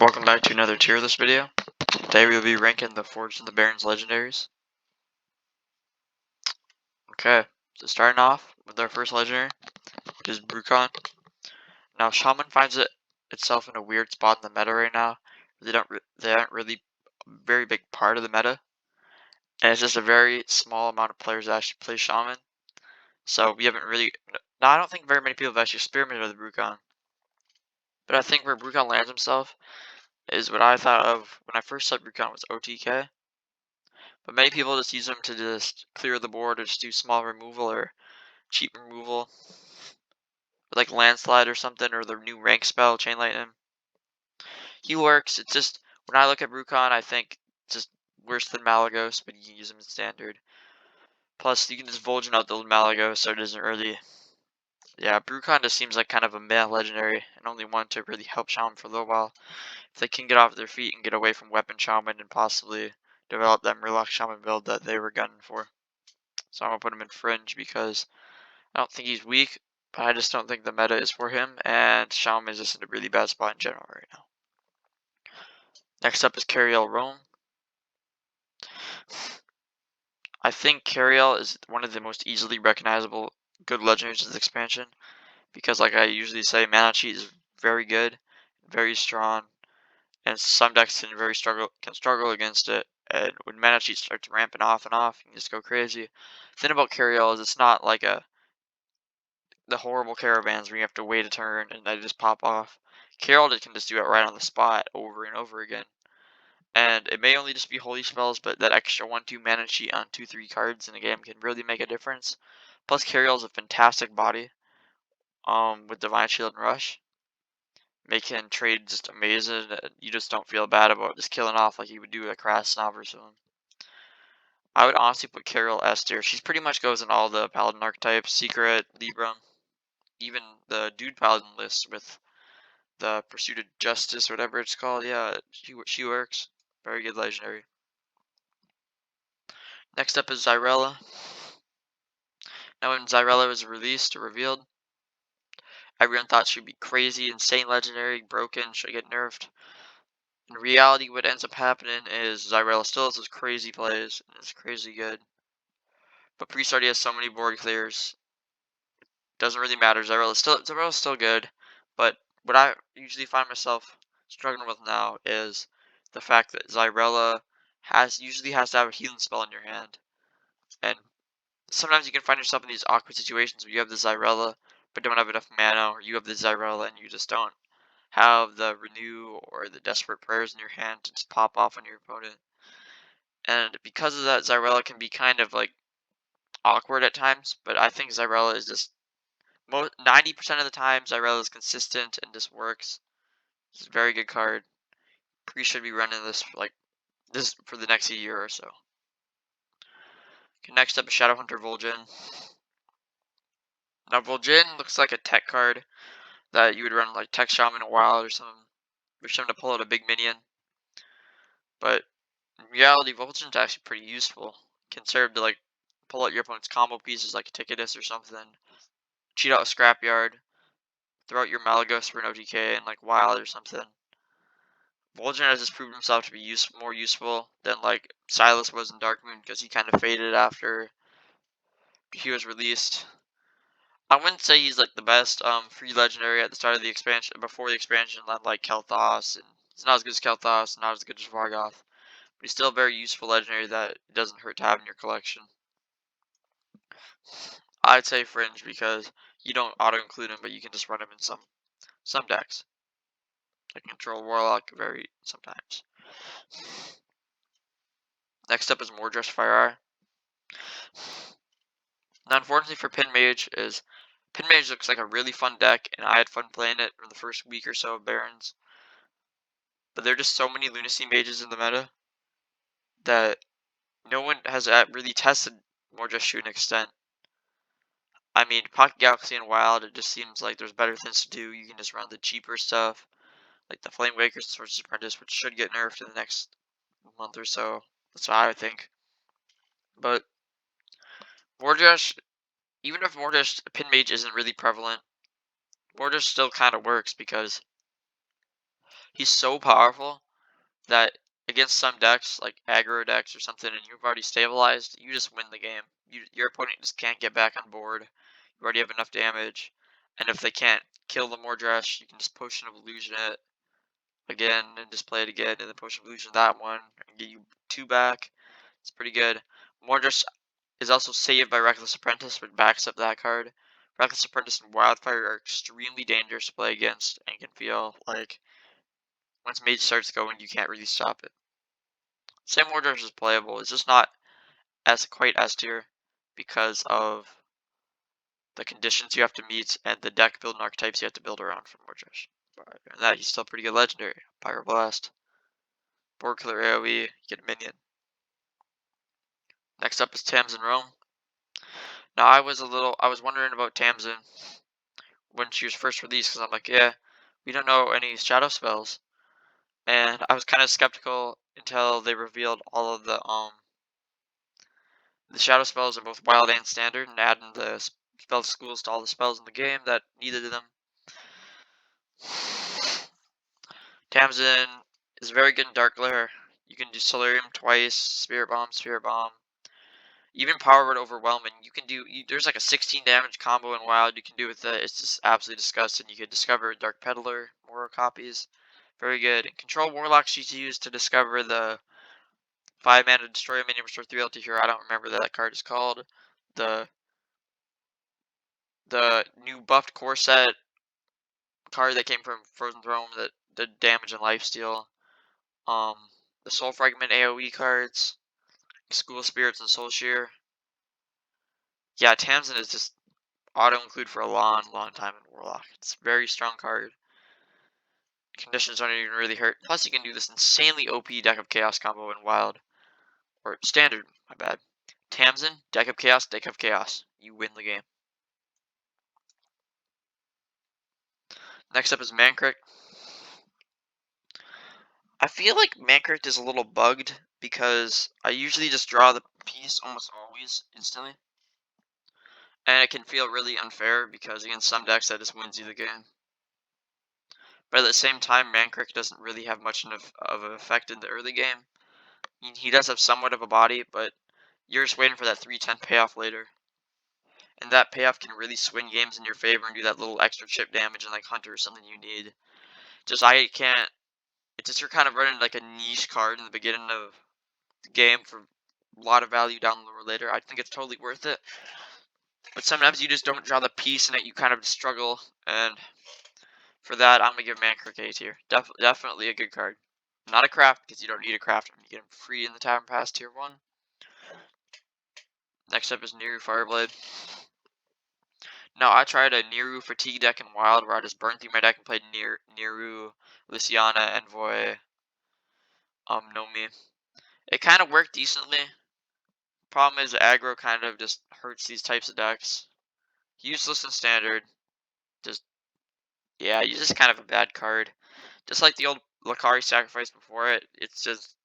Welcome back to another tier list video. Today we will be ranking the Forged and the Barrens legendaries. Okay, so starting off with our first legendary, which is Brucon. Now Shaman finds itself in a weird spot in the meta right now. They aren't really a very big part of the meta, and it's just a very small amount of players that actually play Shaman. So we haven't really. Now I don't think very many people have actually experimented with Brucon, but I think where Brucon lands himself is what I thought of when I first saw Brucon was OTK. But many people just use them to just clear the board or just do small removal or cheap removal. Like Landslide or something, or the new rank spell, Chain Lightning. He works, it's just, when I look at Brucon, I think just worse than Malagos, but you can use him in standard. Plus, you can just Vulgin out the Malagos, so it doesn't really... Yeah, Brucon just seems like kind of a meh legendary, and only one to really help Shaman for a little while. If they can get off their feet and get away from Weapon Shaman and possibly develop that Murloc Shaman build that they were gunning for. So I'm going to put him in Fringe because I don't think he's weak, but I just don't think the meta is for him, and Shaman is just in a really bad spot in general right now. Next up is Carrielle Rome. I think Carrielle is one of the most easily recognizable good legendaries of this expansion, because like I usually say, mana cheat is very good, very strong, and some decks can struggle against it. And when mana cheat starts ramping off and off, you can just go crazy. The thing about Carrielle is it's not like the horrible caravans where you have to wait a turn and they just pop off. Carrielle can just do it right on the spot over and over again. And it may only just be holy spells, but that extra 1/2 mana cheat on 2/3 cards in a game can really make a difference. Plus Carrielle's a fantastic body. With Divine Shield and Rush. Making trade just amazing. You just don't feel bad about just killing off like you would do a Crass Snob or something. I would honestly put Carrielle S tier. She pretty much goes in all the Paladin archetypes, Secret, Libra, even the Dude Paladin list with the Pursuit of Justice, whatever it's called. Yeah, she works. Very good legendary. Next up is Xyrella. Now when Xyrella was released or revealed, everyone thought she'd be crazy, insane legendary, broken, should get nerfed. In reality, what ends up happening is Xyrella still has those crazy plays, and it's crazy good. But Priest already has so many board clears. Doesn't really matter. Xyrella's still good, but what I usually find myself struggling with now is the fact that Xyrella usually has to have a healing spell in your hand. And sometimes you can find yourself in these awkward situations where you have the Xyrella but don't have enough mana, or you have the Xyrella and you just don't have the Renew or the Desperate Prayers in your hand to just pop off on your opponent. And because of that, Xyrella can be kind of like awkward at times, but I think Xyrella is just 90% of the time Xyrella is consistent and just works. It's a very good card. We should be running this for the next year or so. Okay, next up is Shadowhunter Vol'jin. Now Vol'jin looks like a tech card that you would run like Tech Shaman a Wild or something, for something to pull out a big minion. But in reality, Vol'jin's actually pretty useful. Can serve to like pull out your opponent's combo pieces like Ticketus or something. Cheat out a Scrapyard. Throw out your Malagos for an OTK and like Wild or something. Vol'jin has just proven himself to be more useful than like Silas was in Darkmoon, because he kind of faded after he was released. I wouldn't say he's like the best free legendary at the start of the expansion, before the expansion, like Kel'Thas, and he's not as good as Kel'Thas, not as good as Vargoth, but he's still a very useful legendary that it doesn't hurt to have in your collection. I'd say Fringe because you don't auto-include him, but you can just run him in some decks. Like Control Warlock very sometimes. Next up is Mordresh Fire. Now, unfortunately for Pin Mage looks like a really fun deck, and I had fun playing it for the first week or so of Barrens. But there are just so many Lunacy Mages in the meta that no one has really tested Mordresh to an extent. I mean, Pocket Galaxy and Wild, it just seems like there's better things to do. You can just run the cheaper stuff, like the Flame Waker's Sorcerer's Apprentice, which should get nerfed in the next month or so. That's what I would think. But Mordresh, even if Mordresh Pin Mage isn't really prevalent, Mordresh still kind of works because He's so powerful that against some decks, like aggro decks or something, and you've already stabilized, you just win the game. Your opponent just can't get back on board. You already have enough damage, and if they can't kill the Mordresh, you can just Potion of Illusion it again and just play it again, and then Potion of Illusion that one and get you 2 back. It's pretty good. Mordresh is also saved by Reckless Apprentice, which backs up that card. Reckless Apprentice and Wildfire are extremely dangerous to play against, and can feel like once Mage starts going, you can't really stop it. Same Mordresh is playable. It's just not as quite S tier because of the conditions you have to meet and the deck building archetypes you have to build around for Mordresh. But and that he's still pretty good legendary. Pyroblast. Board killer AoE, you get a minion. Next up is Tamsin Rome. Now I was wondering about Tamsin when she was first released because I'm like, yeah, we don't know any shadow spells. And I was kind of skeptical until they revealed all of the shadow spells in both wild and standard, and adding the spell schools to all the spells in the game that needed them. Tamsin is very good in Dark Glare. You can do Solarium twice, Spirit Bomb. Even Power Word Overwhelming. You can do. There's like a 16 damage combo in Wild you can do with it. It's just absolutely disgusting. You can discover Dark Peddler, more copies. Very good. And Control Warlock she's used to discover the 5 mana destroy a minion, restore 3 health to hero. I don't remember that card is called. The new buffed Corset card that came from Frozen Throne that the damage and lifesteal. The Soul Fragment AoE cards, School Spirits and Soul Shear. Yeah, Tamsin is just auto include for a long time in Warlock. It's a very strong card. Conditions don't even really hurt. Plus, you can do this insanely OP deck of Chaos combo in Wild or Standard. My bad. Tamsin, deck of Chaos. You win the game. Next up is Mankrik. I feel like Mankrik is a little bugged because I usually just draw the piece almost always instantly. And it can feel really unfair because against some decks that just wins you the game. But at the same time, Mankrik doesn't really have much of an effect in the early game. He does have somewhat of a body, but you're just waiting for that 3/10 payoff later. And that payoff can really swing games in your favor and do that little extra chip damage and like Hunter or something you need. I can't. It's just you're kind of running like a niche card in the beginning of the game for a lot of value down the road later. I think it's totally worth it. But sometimes you just don't draw the piece and you kind of struggle. And for that, I'm going to give Mankrik A tier. Definitely a good card. Not a craft because you don't need a craft. You get him free in the Tavern Pass tier 1. Next up is Niru Fireblade. Now, I tried a Niru Fatigue deck in Wild where I just burned through my deck and played Niru, Lysiana, Envoy, Nomi. It kind of worked decently. Problem is, aggro kind of just hurts these types of decks. Useless in Standard. Yeah, he's just kind of a bad card. Just like the old Lakari Sacrifice before it, it's just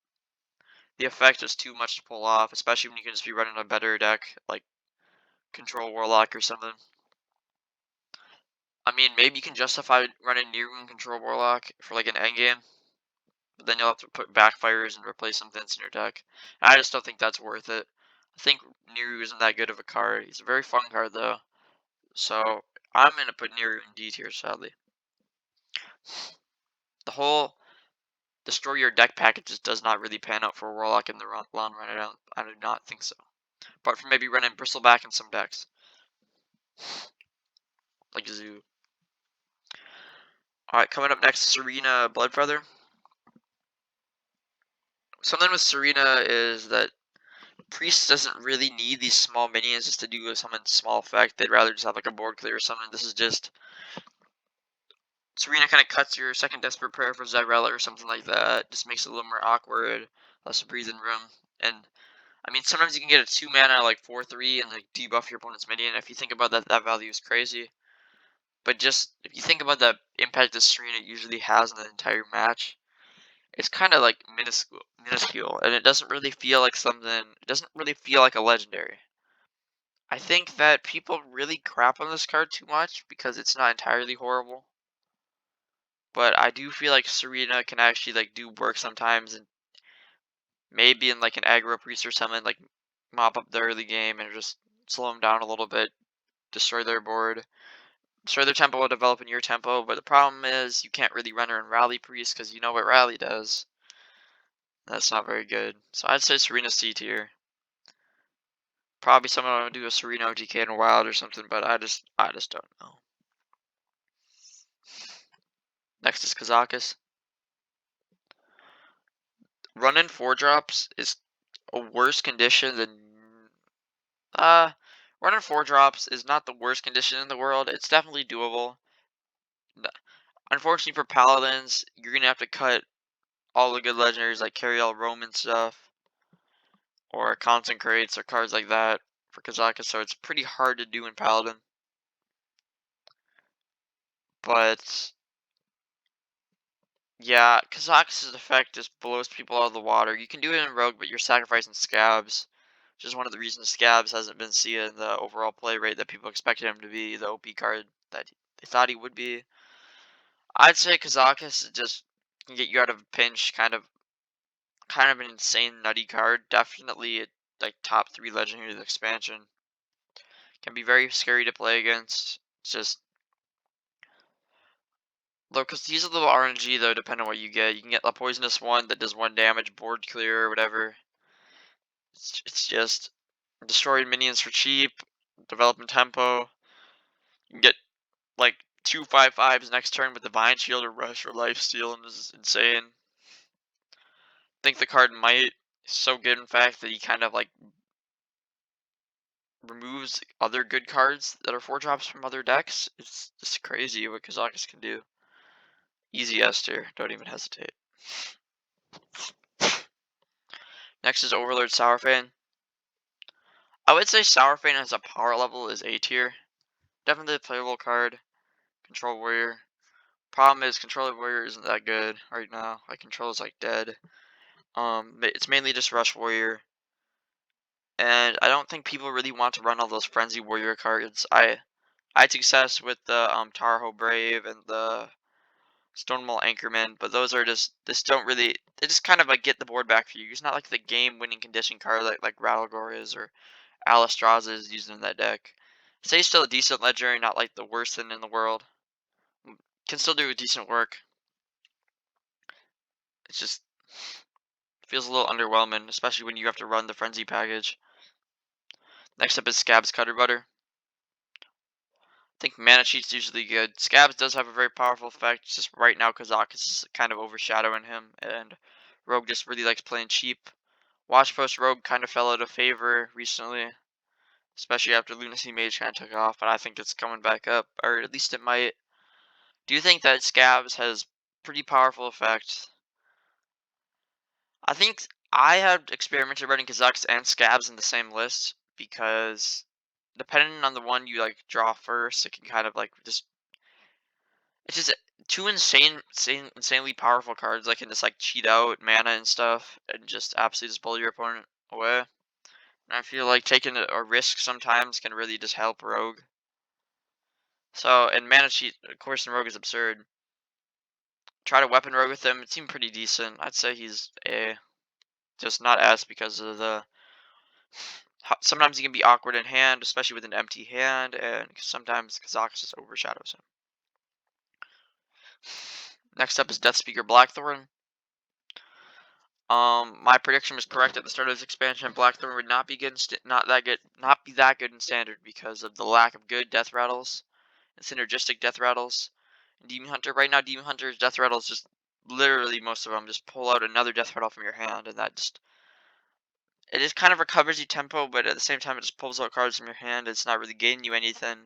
the effect is too much to pull off, especially when you can just be running a better deck like Control Warlock or something. I mean, maybe you can justify running Niru and Control Warlock for like an endgame, but then you'll have to put backfires and replace some things in your deck. And I just don't think that's worth it. I think Niru isn't that good of a card. He's a very fun card though, so I'm gonna put Niru in D tier, sadly. The whole destroy your deck package just does not really pan out for Warlock in the long run. I do not think so. Apart from maybe running Bristleback in some decks, like Zoo. Alright, coming up next, Serena Bloodfeather. Something with Serena is that Priest doesn't really need these small minions just to do some small effect. They'd rather just have like a board clear or something. This is just Serena kind of cuts your second Desperate Prayer for Xyrella or something like that. Just makes it a little more awkward, less breathing room. And I mean, sometimes you can get a 2 mana like 4/3 and like debuff your opponent's minion. If you think about that, that value is crazy. But just if you think about the impact that Serena usually has in the entire match, it's kind of like minuscule, and it doesn't really feel like something. It doesn't really feel like a legendary. I think that people really crap on this card too much because it's not entirely horrible. But I do feel like Serena can actually like do work sometimes, and maybe in like an aggro priest or something, like mop up the early game and just slow them down a little bit, destroy their board, destroy their tempo while developing your tempo. But the problem is you can't really run her in rally priest because you know what rally does. That's not very good. So I'd say Serena C tier. Probably someone would do a Serena OTK in a wild or something, but I just don't know. Next is Kazakus. Running 4-drops is a worse condition than running 4-drops is not the worst condition in the world. It's definitely doable. Unfortunately for paladins, you're gonna have to cut all the good legendaries like Carrielle Rome and stuff, or Consecrates or cards like that for Kazakus, so it's pretty hard to do in paladin. But yeah, Kazakus' effect just blows people out of the water. You can do it in Rogue, but you're sacrificing Scabs, which is one of the reasons Scabs hasn't been seeing the overall play rate that people expected him to be, the OP card that they thought he would be. I'd say Kazakus just can get you out of a pinch, kind of an insane nutty card. Definitely like top 3 legendary of the expansion. Can be very scary to play against. It's just look, because these are little RNG though, depending on what you get. You can get a poisonous one that does 1 damage, board clear or whatever. It's just destroying minions for cheap, developing tempo. You can get like 2 5/5s next turn with Divine Shield or Rush or Lifesteal, and this is insane. I think the card might is so good in fact that he kind of like removes other good cards that are 4-drops from other decks. It's just crazy what Kazakus can do. Easy S tier, don't even hesitate. Next is Overlord Sourfang. I would say Sourfang as a power level is A tier. Definitely a playable card. Control Warrior. Problem is Control Warrior isn't that good right now. Like Control is like dead. It's mainly just Rush Warrior. And I don't think people really want to run all those Frenzy Warrior cards. I had success with the Tarho Brave and the Stonewall Anchorman, but those are just don't really they just kind of like get the board back for you. It's not like the game winning condition card like Rattlegore is or Alistraza is using in that deck. Say still a decent legendary, not like the worst thing in the world. Can still do decent work. It's just feels a little underwhelming, especially when you have to run the Frenzy package. Next up is Scab's Cutter Butter. I think Mana Cheat's usually good. Scabs does have a very powerful effect, just right now Kazakus is kind of overshadowing him, and Rogue just really likes playing cheap. Watch Post Rogue kind of fell out of favor recently, especially after Lunacy Mage kind of took off, but I think it's coming back up, or at least it might. Do you think that Scabs has pretty powerful effect? I think I have experimented running Kazakus and Scabs in the same list because depending on the one you like draw first, it can kind of like just it's just two insanely powerful cards that can just like cheat out mana and stuff and just absolutely just blow your opponent away. And I feel like taking a risk sometimes can really just help Rogue. So, and mana cheat, of course, in Rogue is absurd. Try to weapon Rogue with him. It seemed pretty decent. I'd say he's A. Just not S because of the sometimes he can be awkward in hand, especially with an empty hand, and sometimes Kazakus just overshadows him. Next up is Death Speaker Blackthorne. My prediction was correct at the start of this expansion. Blackthorne would not be good, not be that good in standard because of the lack of good death rattles and synergistic death rattles. And Demon Hunter right now, Demon Hunter's death rattles just literally most of them just pull out another death rattle from your hand, and that just it just kind of recovers you tempo, but at the same time it just pulls out cards from your hand. It's not really gaining you anything.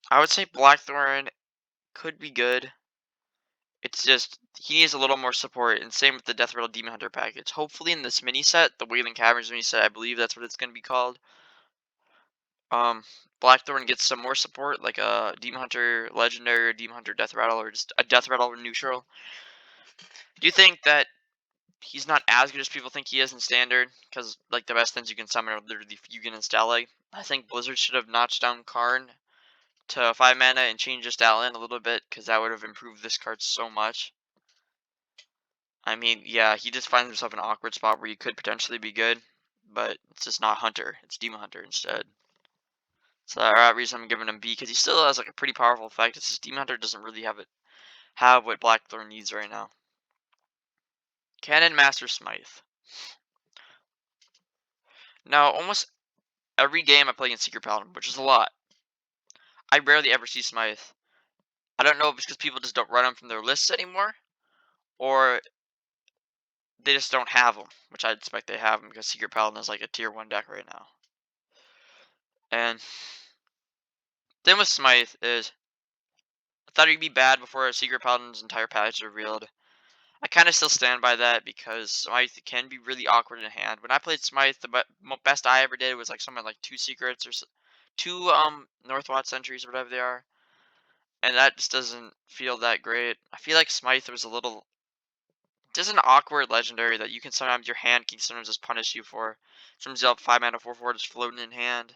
I would say Blackthorne could be good. It's just he needs a little more support, and same with the Death Rattle Demon Hunter package. Hopefully in this mini set, the Wailing Caverns mini set, I believe that's what it's going to be called. Blackthorne gets some more support, like a Demon Hunter Legendary or Demon Hunter Death Rattle, or just a Death Rattle neutral. Do you think that he's not as good as people think he is in Standard? Because like the best things you can summon are literally Fugan and Stalag. I think Blizzard should have notched down Karn to 5 mana and change this style in a little bit, because that would have improved this card so much. I mean, yeah, he just finds himself in an awkward spot where he could potentially be good, but it's just not Hunter. It's Demon Hunter instead. So for that reason, I'm giving him B, because he still has like a pretty powerful effect. It's just Demon Hunter doesn't really have what Blackthorne needs right now. Canon Master Smythe. Now, almost every game I play in Secret Paladin, which is a lot, I rarely ever see Smythe. I don't know if it's because people just don't run them from their lists anymore, or they just don't have them, which I expect they have them because Secret Paladin is like a tier 1 deck right now. And then with Smythe is, I thought he'd be bad before Secret Paladin's entire package revealed. I kind of still stand by that because Smythe can be really awkward in hand. When I played Smythe, the best I ever did was like something like 2 secrets or 2 Northwatch Sentries or whatever they are. And that just doesn't feel that great. I feel like Smythe was a little, just an awkward legendary that you can sometimes, your hand can sometimes just punish you for. Sometimes you'll have 5 mana 4/4 just floating in hand.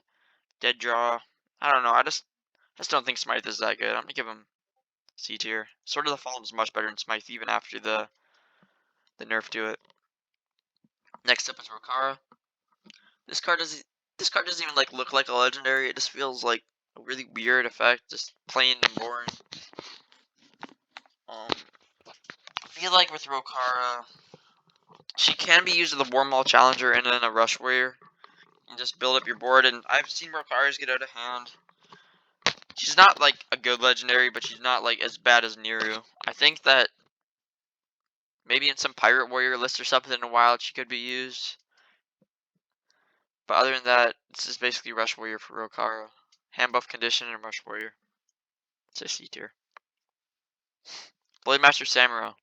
Dead draw. I don't know. I just don't think Smythe is that good. I'm gonna give him C tier. Sword of the Fallen is much better than Smythe even after the nerf to it. Next up is Rokara. This card doesn't even like look like a legendary. It just feels like a really weird effect, just plain and boring. I feel like with Rokara, she can be used as a Warmaul Challenger and then a Rush Warrior, and just build up your board. And I've seen Rokaras get out of hand. She's not like a good legendary, but she's not like as bad as Niru. I think that maybe in some Pirate Warrior list or something in a while she could be used. But other than that, this is basically Rush Warrior for Rokara. Hand buff condition and Rush Warrior. It's a C tier. Blade Master Samuro.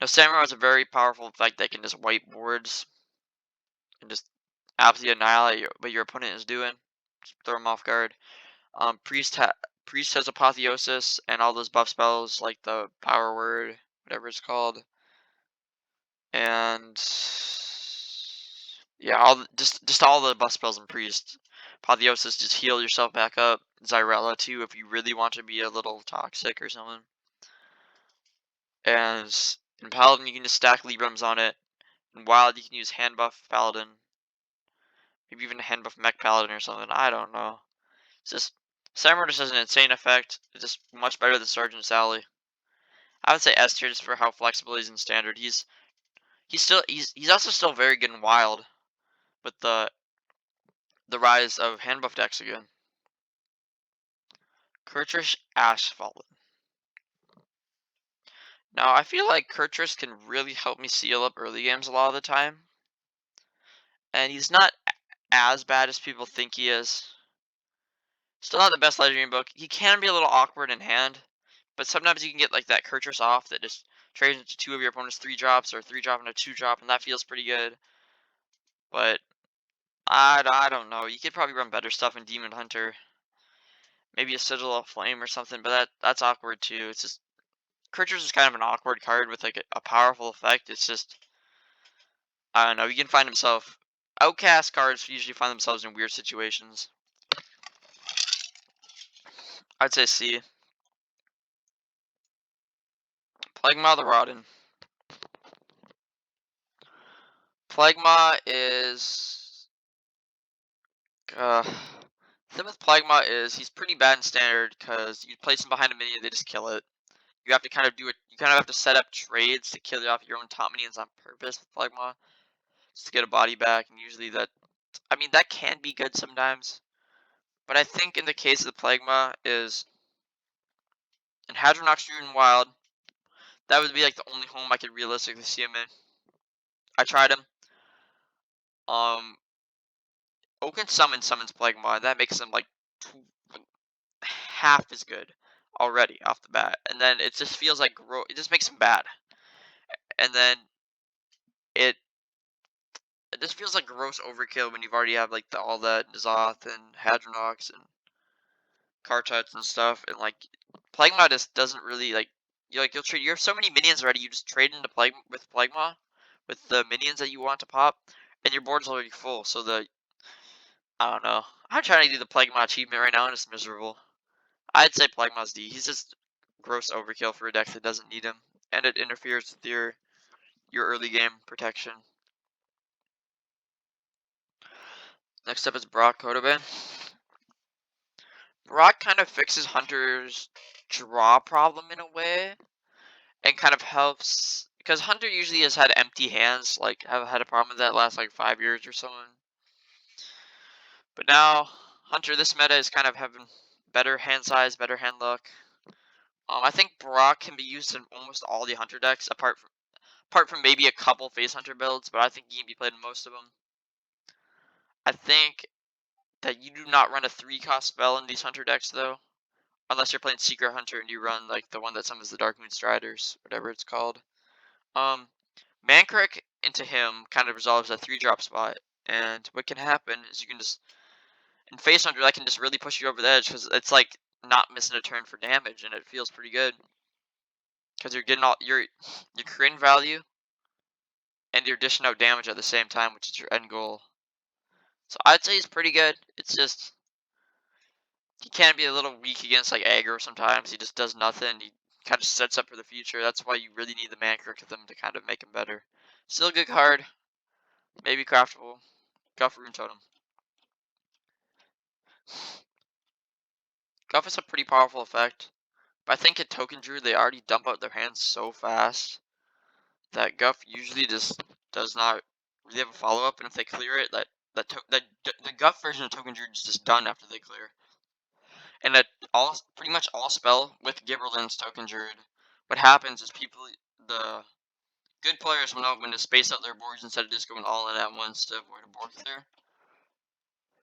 Now Samuro has a very powerful effect that can just wipe boards and just absolutely annihilate what your opponent is doing. Just throw them off guard. Priest has Apotheosis and all those buff spells like the Power Word, whatever it's called. And yeah, just all the buff spells in Priest. Apotheosis, just heal yourself back up. Xyrella too, if you really want to be a little toxic or something. And in Paladin, you can just stack Librams on it. In Wild, you can use hand buff Paladin. Maybe even a hand buff Mech Paladin or something. I don't know. It's just Samurai just has an insane effect. It's just much better than Sergeant Sally. I would say S tier just for how flexible he is in Standard. He's also still very good in Wild, with the rise of hand buff decks again. Kurtrish Ashfallen. Now I feel like Kurtrish can really help me seal up early games a lot of the time, and he's not as bad as people think he is. Still not the best legendary book. He can be a little awkward in hand, but sometimes you can get like that Kurtrish off that just trades into 2 of your opponent's 3-drops or 3-drop into 2-drop, and that feels pretty good. But I don't know. You could probably run better stuff in Demon Hunter. Maybe a Sigil of Flame or something, but that's awkward too. It's just Kurtrish is kind of an awkward card with like a powerful effect. It's just, I don't know. You can find himself. Outcast cards usually find themselves in weird situations. I'd say C. Plaguemaw the Rodden. Plaguemaw is the thing with Plaguemaw is he's pretty bad in Standard because you place him behind a minion, they just kill it. You have to kind of do it. You kind of have to set up trades to kill off your own top minions on purpose with Plaguemaw, just to get a body back. And usually that, I mean, that can be good sometimes. But I think in the case of the Plaguemaw is in Hadronox Druid Wild, that would be like the only home I could realistically see him in. I tried him. Oaken summons Plaguemaw, and that makes him like half as good already off the bat. And then it just feels like it just makes him bad. And then it just feels like gross overkill when you've already have like all that N'Zoth and Hadronox and Kartuts and stuff, and like Plaguemaw just doesn't really like you have so many minions already. You just trade into Plaguemaw with the minions that you want to pop, and your board's already full. So I don't know. I'm trying to do the Plagma achievement right now and it's miserable. I'd say Plagma's D. He's just gross overkill for a deck that doesn't need him. And it interferes with your early game protection. Next up is Brock Kodoban. Brock kind of fixes Hunter's draw problem in a way. And kind of helps, because Hunter usually has had empty hands, like, have had a problem with that last, like, 5 years or so. But now, Hunter, this meta is kind of having better hand size, better hand luck. I think Brock can be used in almost all the Hunter decks, apart from maybe a couple Face Hunter builds, but I think he can be played in most of them. I think that you do not run a 3-cost spell in these Hunter decks, though. Unless you're playing Secret Hunter and you run, like, the one that summons the Darkmoon Striders, whatever it's called. Mankrik into him kind of resolves a 3-drop spot, and what can happen is you can just, in Face Hunter, that can just really push you over the edge, because it's like not missing a turn for damage, and it feels pretty good. Because you're getting all, you're creating value, and you're dishing out damage at the same time, which is your end goal. So I'd say he's pretty good. It's just, he can be a little weak against like aggro sometimes. He just does nothing. He kind of sets up for the future. That's why you really need the Mankrik with him to kind of make him better. Still a good card. Maybe craftable. Guff Rune Totem. Guff is a pretty powerful effect, but I think at Token Druid they already dump out their hands so fast that Guff usually just does not really have a follow up, and if they clear it, the Guff version of Token Druid is just done after they clear. And that pretty much all spell with Gibberlin's Token Druid, what happens is the good players will know when to space out their boards instead of just going all in at once to avoid a board clear.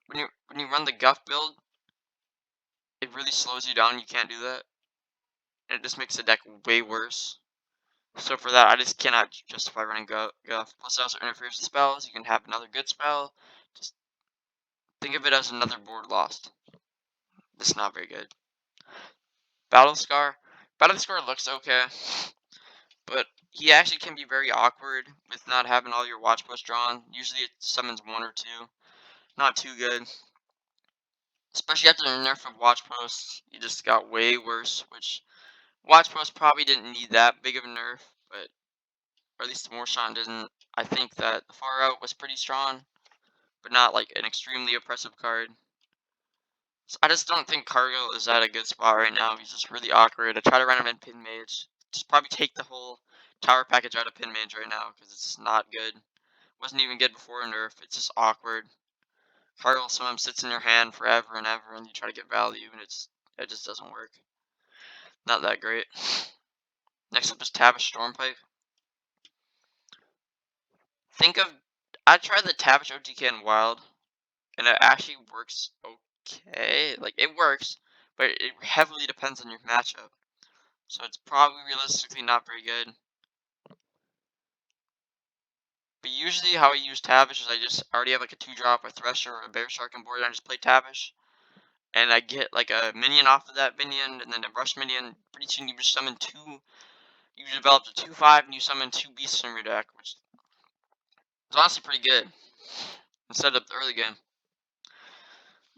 When you run the Guff build, it really slows you down. You can't do that. And it just makes the deck way worse. So for that, I just cannot justify running Guff. Plus it also interferes with spells. You can have another good spell. Just think of it as another board lost. It's not very good. Battle Scar. Battle Scar looks okay. But he actually can be very awkward with not having all your watch posts drawn. Usually it summons 1 or 2. Not too good. Especially after the nerf of watch posts. He just got way worse, which watch posts probably didn't need that big of a nerf, but or at least the Morshon didn't. I think that the Far Out was pretty strong, but not like an extremely oppressive card. So I just don't think Cargill is at a good spot right now. He's just really awkward. I try to run him in Pin Mage. Just probably take the whole tower package out of Pin Mage right now because it's not good. Wasn't even good before a nerf. It's just awkward. Cargill sometimes sits in your hand forever and ever, and you try to get value, and it just doesn't work. Not that great. Next up is Tavis Stormpipe. I tried the Tavis OTK in Wild, and it actually works okay. Like, it works, but it heavily depends on your matchup. So it's probably realistically not very good. But usually how I use Tavish is I just already have like a 2-drop, a Thresher, or a Bear Shark on board, and I just play Tavish. And I get like a minion off of that minion, and then a Rush minion. Pretty soon you just summon 2, you develop a 2/5, and you summon 2 beasts from your deck, which is honestly pretty good. Instead of the early game.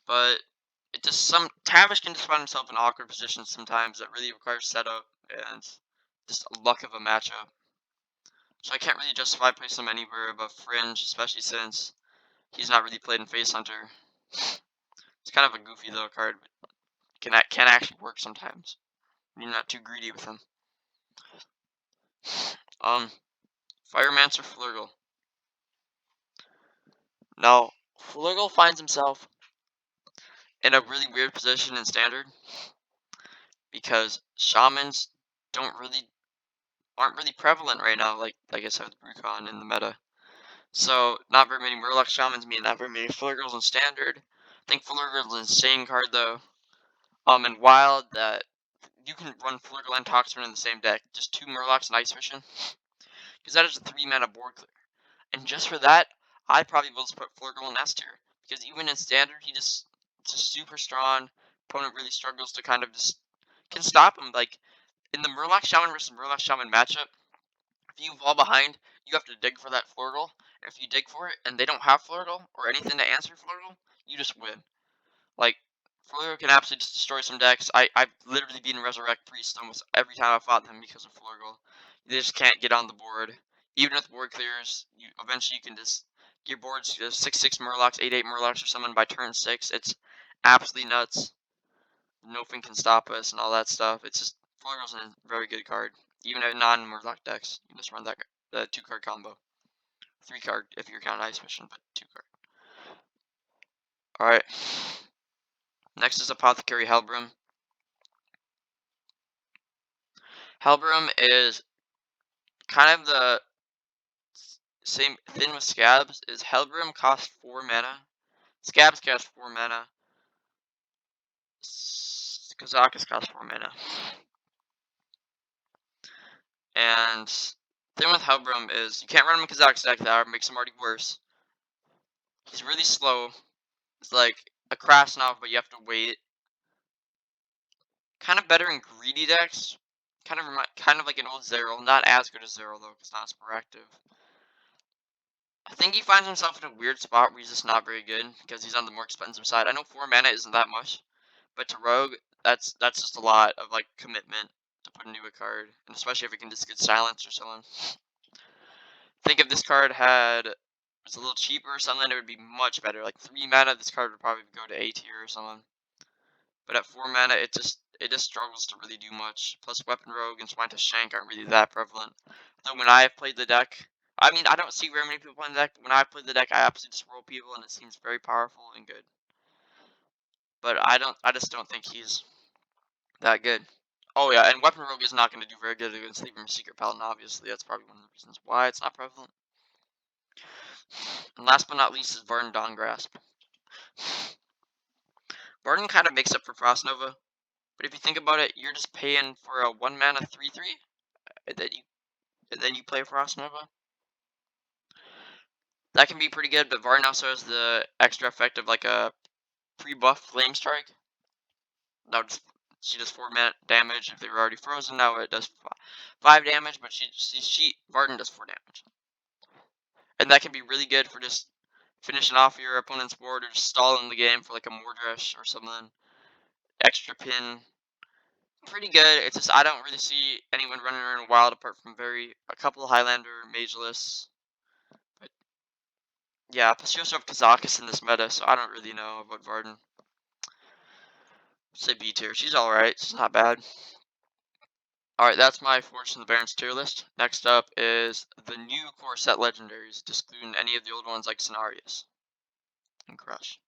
But it just Tavish can just find himself in awkward positions sometimes that really requires setup and just luck of a matchup. So I can't really justify placing him anywhere above Fringe, especially since he's not really played in Face Hunter. It's kind of a goofy little card, but can actually work sometimes. You're not too greedy with him. Firemancer Flurgle. Now, Flurgle finds himself in a really weird position in Standard because Shamans aren't really prevalent right now, like I said with Brucon in the meta. So not very many Murloc Shamans mean not very many Flurgles in Standard. I think Flurgle is an insane card though. In Wild that you can run Flurgle and Toxin in the same deck, just 2 Murlocs and Ice Vision, because that is a 3-mana board clear. And just for that, I probably will just put Flurgle in S tier, because even in Standard, it's just super strong. Opponent really struggles to kind of just can stop him. Like in the Murloc Shaman versus Murloc Shaman matchup, if you fall behind, you have to dig for that Flurgle. And if you dig for it and they don't have Flurgle or anything to answer Flurgle, you just win. Like, Flurgo can absolutely just destroy some decks. I've literally beaten Resurrect Priest almost every time I fought them because of Flurgo. They just can't get on the board. Even with board clears, eventually you can just, your board's 6/6 Murlocs, 8/8 Murlocs or something by turn 6. It's absolutely nuts. Nothing can stop us and all that stuff. It's just, Flurgo's a very good card. Even in non-Murloc decks, you can just run that 2-card combo. 3-card if you're counting Ice Mission, but 2-card. Alright. Next is Apothecary Hellbroom. Hellbroom is kind of the same thing with Scabs. Is Hellbroom costs 4 mana. Scabs cost 4 mana. Kazakus costs 4 mana. And thing with Hellbroom is you can't run him in Kazakus deck. That makes him already worse. He's really slow. It's like a Krasnov, but you have to wait. Kind of better in greedy decks. Kind of like an old Xyrella. Not as good as Xyrella though, because not as proactive. I think he finds himself in a weird spot where he's just not very good because he's on the more expensive side. I know 4 mana isn't that much, but to Rogue, that's just a lot of like commitment to put into a card, and especially if it can just get silenced or something. Think if this card was a little cheaper or something, it would be much better. Like 3 mana, this card would probably go to A tier or something. But at 4 mana, it just struggles to really do much. Plus, Weapon Rogue and Smythe Shank aren't really that prevalent. Though when I have played the deck, I mean, I don't see very many people playing the deck. But when I play the deck, I absolutely just roll people, and it seems very powerful and good. But I just don't think he's that good. Oh yeah, and Weapon Rogue is not going to do very good against even Secret Paladin. Obviously, that's probably one of the reasons why it's not prevalent. And last but not least is Varden Dawn Grasp. Varden kind of makes up for Frost Nova. But if you think about it, you're just paying for a 1 mana 3/3, and then you play Frost Nova. That can be pretty good, but Varden also has the extra effect of like a pre-buff Flame Strike. Now she does 4 damage if they were already frozen. Now it does 5 damage, but Varden does 4 damage, and that can be really good for just finishing off your opponent's board or just stalling the game for like a Mordresh or something. Extra pin. Pretty good. It's just I don't really see anyone running around wild apart from a couple of Highlander Mageless. But yeah, plus you also have Kazakus in this meta, so I don't really know about Varden. Say B tier. She's alright. She's not bad. Alright, that's my Force in the Barrens tier list. Next up is the new Corset legendaries, excluding any of the old ones like Cenarius and Crush.